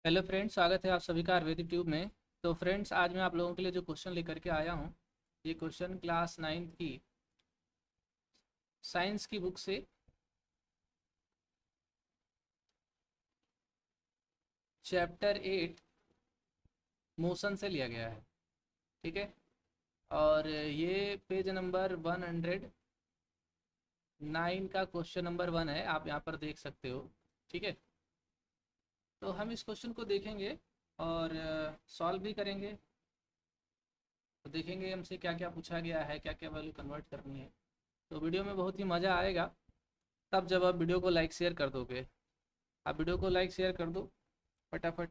Hello friends, स्वागत है आप सभी का आयुर्वेदिक ट्यूब में। तो फ्रेंड्स, आज मैं आप लोगों के लिए जो क्वेश्चन लेकर के आया हूँ, ये क्वेश्चन क्लास 9th की साइंस की बुक से चैप्टर 8 मोशन से लिया गया है। ठीक है। और ये पेज नंबर 109 का क्वेश्चन नंबर 1 है, आप यहाँ पर देख सकते हो। ठीक है। तो हम इस क्वेश्चन को देखेंगे और सॉल्व भी करेंगे। तो देखेंगे हमसे क्या क्या पूछा गया है, क्या क्या वैल्यू कन्वर्ट करनी है। तो वीडियो में बहुत ही मज़ा आएगा तब जब आप वीडियो को लाइक शेयर कर दोगे। आप वीडियो को लाइक शेयर कर दो फटाफट।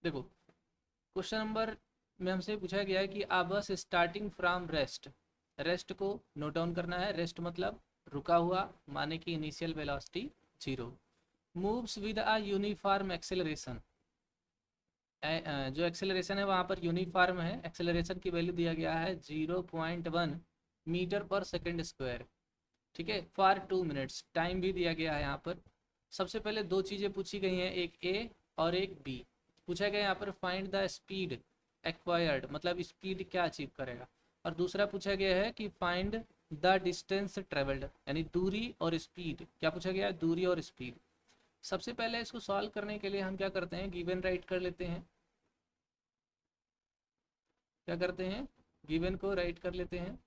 देखो, क्वेश्चन नंबर में हमसे पूछा गया है कि आ बस स्टार्टिंग फ्रॉम रेस्ट। रेस्ट को नोट डाउन करना है। रेस्ट मतलब रुका हुआ, माने कि initial velocity 0। Moves with a uniform acceleration. जो एक्सेलरेशन है वहाँ पर यूनिफॉर्म है। एक्सेलरेशन की वैल्यू दिया गया है 0.1 मीटर पर सेकेंड स्क्वायर। ठीक है। फॉर 2 मिनट्स टाइम भी दिया गया है यहाँ पर। सबसे पहले दो चीज़ें पूछी गई हैं, एक ए और एक बी। पूछा गया यहाँ पर फाइंड द स्पीड एक्वायर्ड, मतलब स्पीड क्या अचीव करेगा। और दूसरा पूछा गया है कि फाइंड द डिस्टेंस ट्रेवल्ड, यानी दूरी और स्पीड। क्या पूछा गया है? दूरी और स्पीड। सबसे पहले इसको सॉल्व करने के लिए हम क्या करते हैं, गिवन राइट कर लेते हैं। क्या करते हैं, गिवन को राइट कर लेते हैं।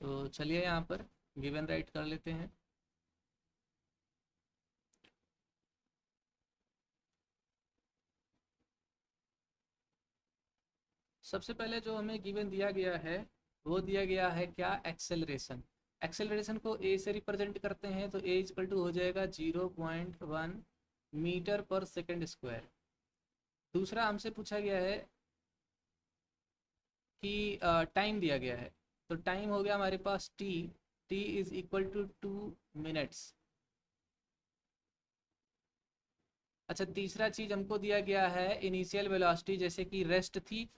तो चलिए यहाँ पर गिवन राइट कर लेते हैं। सबसे पहले जो हमें गिवन दिया गया है वो दिया गया है क्या, एक्सेलरेशन। एक्सेलरेशन को ए से रिप्रेजेंट करते हैं तो ए इक्वल टू हो जाएगा 0.1 मीटर पर सेकेंड स्क्वायर। दूसरा हमसे पूछा गया है कि टाइम दिया गया है। तो टाइम हो गया हमारे पास T. T is equal to 2 minutes. अच्छा, तीसरा चीज हमको दिया गया है इनिशियल वेलोसिटी, जैसे कि रेस्ट थी,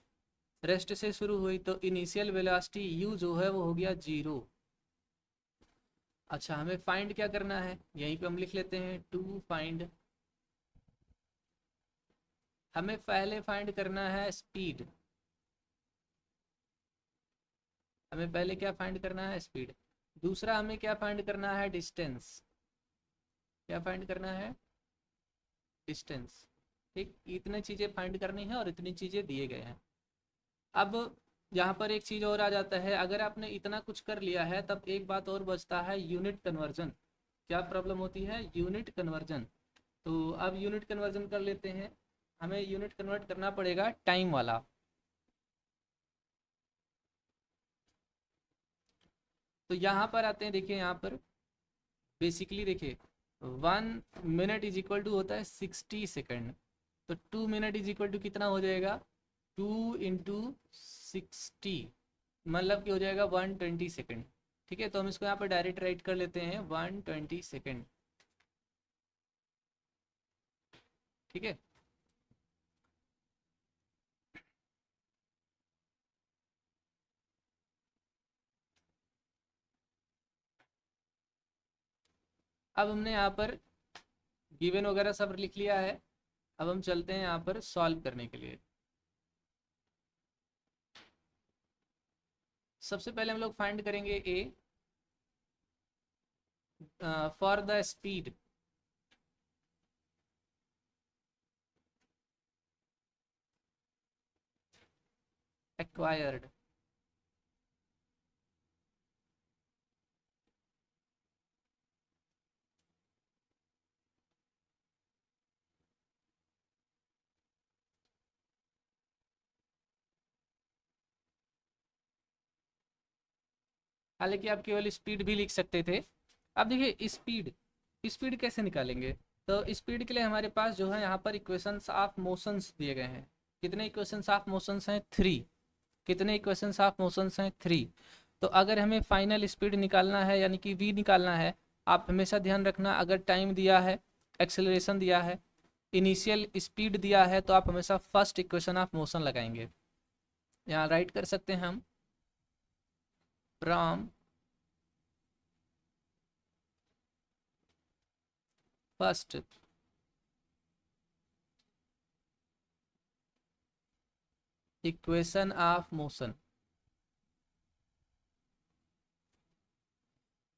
रेस्ट से शुरू हुई तो इनिशियल वेलोसिटी यू जो है वो हो गया 0। अच्छा, हमें फाइंड क्या करना है, यहीं पे हम लिख लेते हैं टू फाइंड। हमें पहले फाइंड करना है स्पीड। हमें पहले क्या फाइंड करना है, स्पीड। दूसरा हमें क्या फाइंड करना है, डिस्टेंस। क्या फाइंड करना है, डिस्टेंस। ठीक, इतनी चीज़ें फाइंड करनी है और इतनी चीज़ें दिए गए हैं। अब यहाँ पर एक चीज़ और आ जाता है, अगर आपने इतना कुछ कर लिया है तब एक बात और बचता है, यूनिट कन्वर्जन। क्या प्रॉब्लम होती है, यूनिट कन्वर्जन। तो अब यूनिट कन्वर्जन कर लेते हैं। हमें यूनिट कन्वर्ट करना पड़ेगा टाइम वाला। तो यहाँ पर आते हैं, देखिए यहाँ पर बेसिकली देखिए 1 मिनट इज इक्वल टू होता है 60 सेकेंड। तो 2 मिनट इज इक्वल टू कितना हो जाएगा, 2 × 60, मतलब कि हो जाएगा 120 सेकेंड। ठीक है। तो हम इसको यहाँ पर डायरेक्ट राइट कर लेते हैं 120 सेकेंड। ठीक है। अब हमने यहाँ पर गिवन वगैरह सब लिख लिया है। अब हम चलते हैं यहाँ पर सॉल्व करने के लिए। सबसे पहले हम लोग फाइंड करेंगे A for the speed. Acquired. हालांकि आप केवल स्पीड भी लिख सकते थे। अब देखिए स्पीड, स्पीड कैसे निकालेंगे। तो स्पीड के लिए हमारे पास जो है यहाँ पर इक्वेशंस ऑफ मोशंस दिए गए हैं। कितने इक्वेशंस ऑफ मोशंस हैं, 3। कितने इक्वेशंस ऑफ मोशंस हैं, 3। तो अगर हमें फाइनल स्पीड निकालना है यानी कि वी निकालना है, आप हमेशा ध्यान रखना, अगर टाइम दिया है, एक्सेलरेशन दिया है, इनिशियल स्पीड दिया है, तो आप हमेशा फर्स्ट इक्वेशन ऑफ मोशन लगाएंगे। यहाँ राइट कर सकते हैं हम, from first equation of motion.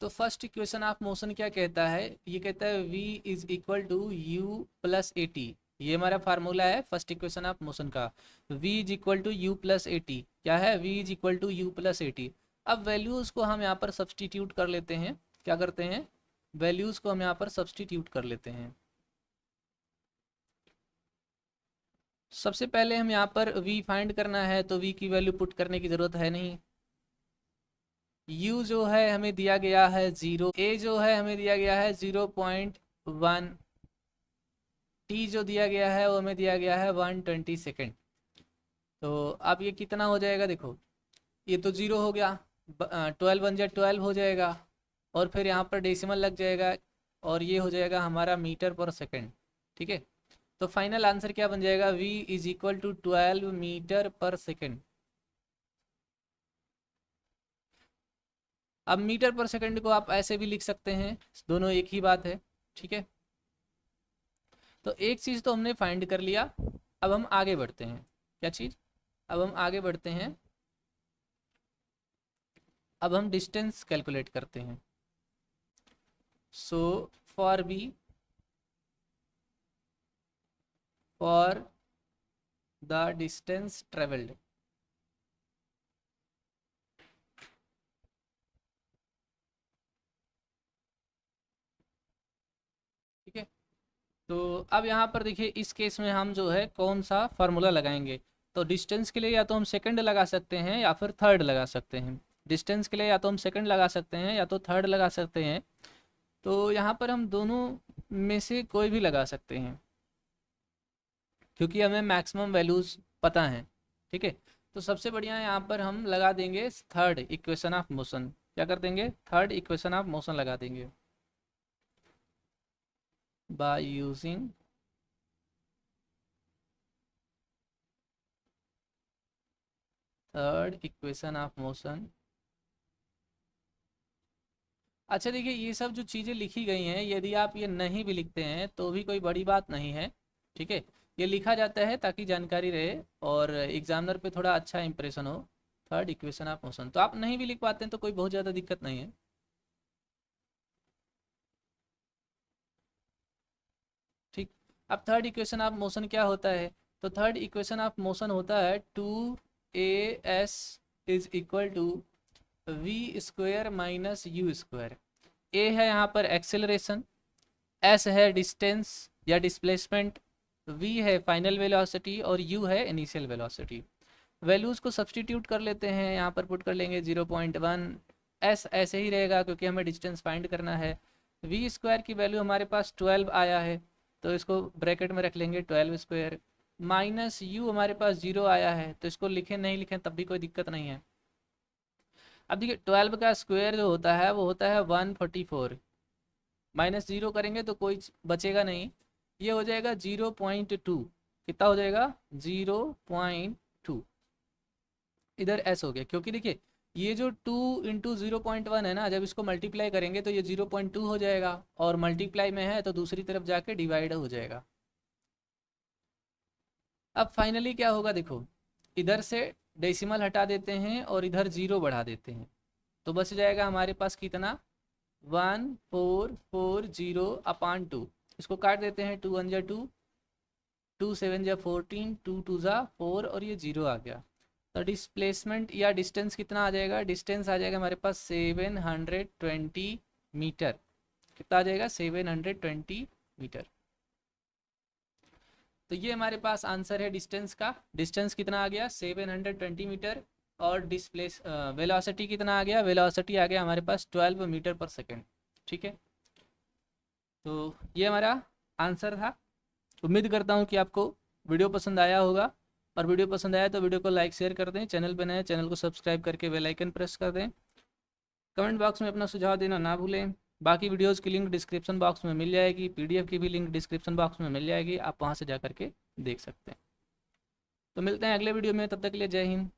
तो फर्स्ट इक्वेशन ऑफ मोशन क्या कहता है, ये कहता है v is equal to u plus a t. ये हमारा फार्मूला है फर्स्ट इक्वेशन ऑफ मोशन का, v is equal to u plus a t. क्या है, v is equal to u plus a t. अब वैल्यूज़ को हम यहाँ पर सब्सटीट्यूट कर लेते हैं। क्या करते हैं, वैल्यूज़ को हम यहाँ पर सब्सटीट्यूट कर लेते हैं। सबसे पहले हम यहाँ पर v फाइंड करना है, तो v की वैल्यू पुट करने की ज़रूरत है नहीं। u जो है हमें दिया गया है 0, a जो है हमें दिया गया है 0.1, t जो दिया गया है वो हमें दिया गया है 120 सेकेंड। तो अब ये कितना हो जाएगा, देखो ये तो 0 हो गया, 12 1 12 हो जाएगा, और फिर यहाँ पर डेसिमल लग जाएगा, और ये हो जाएगा हमारा मीटर पर सेकेंड। ठीक है, तो फाइनल आंसर क्या बन जाएगा, v is equal to 12 metre per second. अब मीटर पर सेकंड को आप ऐसे भी लिख सकते हैं, दोनों एक ही बात है। ठीक है, तो एक चीज़ तो हमने फाइंड कर लिया। अब हम आगे बढ़ते हैं, क्या चीज़, अब हम आगे बढ़ते हैं, अब हम डिस्टेंस कैलकुलेट करते हैं। So for B, for the distance travelled, ठीक है। तो अब यहाँ पर देखिए इस केस में हम जो है कौन सा फार्मूला लगाएंगे। तो डिस्टेंस के लिए या तो हम सेकंड लगा सकते हैं या फिर थर्ड लगा सकते हैं। डिस्टेंस के लिए या तो हम सेकंड लगा सकते हैं या तो थर्ड लगा सकते हैं। तो यहाँ पर हम दोनों में से कोई भी लगा सकते हैं, क्योंकि हमें मैक्सिमम वैल्यूज़ पता हैं। ठीक है, तो सबसे बढ़िया यहाँ पर हम लगा देंगे थर्ड इक्वेशन ऑफ मोशन। क्या कर देंगे, थर्ड इक्वेशन ऑफ मोशन लगा देंगे by using third equation of motion. अच्छा देखिए, ये सब जो चीज़ें लिखी गई हैं, यदि आप ये नहीं भी लिखते हैं तो भी कोई बड़ी बात नहीं है। ठीक है, ये लिखा जाता है ताकि जानकारी रहे और एग्जामिनर पे थोड़ा अच्छा इंप्रेशन हो। थर्ड इक्वेशन ऑफ मोशन, तो आप नहीं भी लिख पाते हैं तो कोई बहुत ज़्यादा दिक्कत नहीं है। ठीक, अब थर्ड इक्वेशन ऑफ मोशन क्या होता है, तो थर्ड इक्वेशन ऑफ मोशन होता है 2as is equal to v square minus u square. A है यहाँ पर एक्सेलरेशन, एस है डिस्टेंस या डिस्प्लेसमेंट, वी है फाइनल वेलोसिटी और यू है इनिशियल वेलोसिटी। वैल्यूज़ को सब्सटीट्यूट कर लेते हैं, यहाँ पर पुट कर लेंगे 0.1, एस ऐसे ही रहेगा क्योंकि हमें डिस्टेंस फाइंड करना है। वी स्क्वायर की वैल्यू हमारे पास 12 आया है, तो इसको ब्रैकेट में रख लेंगे 12 स्क्वायर, माइनस यू हमारे पास 0 आया है, तो इसको लिखें नहीं लिखें तब भी कोई दिक्कत नहीं है। अब देखिए 12 का स्क्वायर जो होता है वो होता है 144, माइनस 0 करेंगे तो कोई बचेगा नहीं, ये हो जाएगा 0.2। कितना हो जाएगा, 0.2। इधर एस हो गया, क्योंकि देखिए ये जो 2 इंटू 0.1 है ना, जब इसको मल्टीप्लाई करेंगे तो ये 0.2 हो जाएगा, और मल्टीप्लाई में है तो दूसरी तरफ जाके डिवाइड हो जाएगा। अब फाइनली क्या होगा, देखो इधर से डेसिमल हटा देते हैं और इधर 0 बढ़ा देते हैं, तो बच जाएगा हमारे पास कितना, 1440/2। इसको काट देते हैं, 2 1 जा 2, 2 7 जा 14, 2 2 जा 4 और ये 0 आ गया। तो डिस्प्लेसमेंट या डिस्टेंस कितना आ जाएगा, डिस्टेंस आ जाएगा हमारे पास 720 मीटर। कितना आ जाएगा, 720 मीटर। तो ये हमारे पास आंसर है डिस्टेंस का। डिस्टेंस कितना आ गया, 720 मीटर, और डिस्प्लेस वेलोसिटी कितना आ गया, वेलोसिटी आ गया हमारे पास 12 मीटर पर सेकेंड। ठीक है, तो ये हमारा आंसर था। उम्मीद करता हूँ कि आपको वीडियो पसंद आया होगा, और वीडियो पसंद आया तो वीडियो को लाइक शेयर कर दें, चैनल पर नए चैनल को सब्सक्राइब करके बेल आइकन प्रेस कर दें, कमेंट बॉक्स में अपना सुझाव देना ना भूलें। बाकी वीडियोस की लिंक डिस्क्रिप्शन बॉक्स में मिल जाएगी, पीडीएफ की भी लिंक डिस्क्रिप्शन बॉक्स में मिल जाएगी, आप वहाँ से जा करके देख सकते हैं। तो मिलते हैं अगले वीडियो में, तब तक के लिए जय हिंद।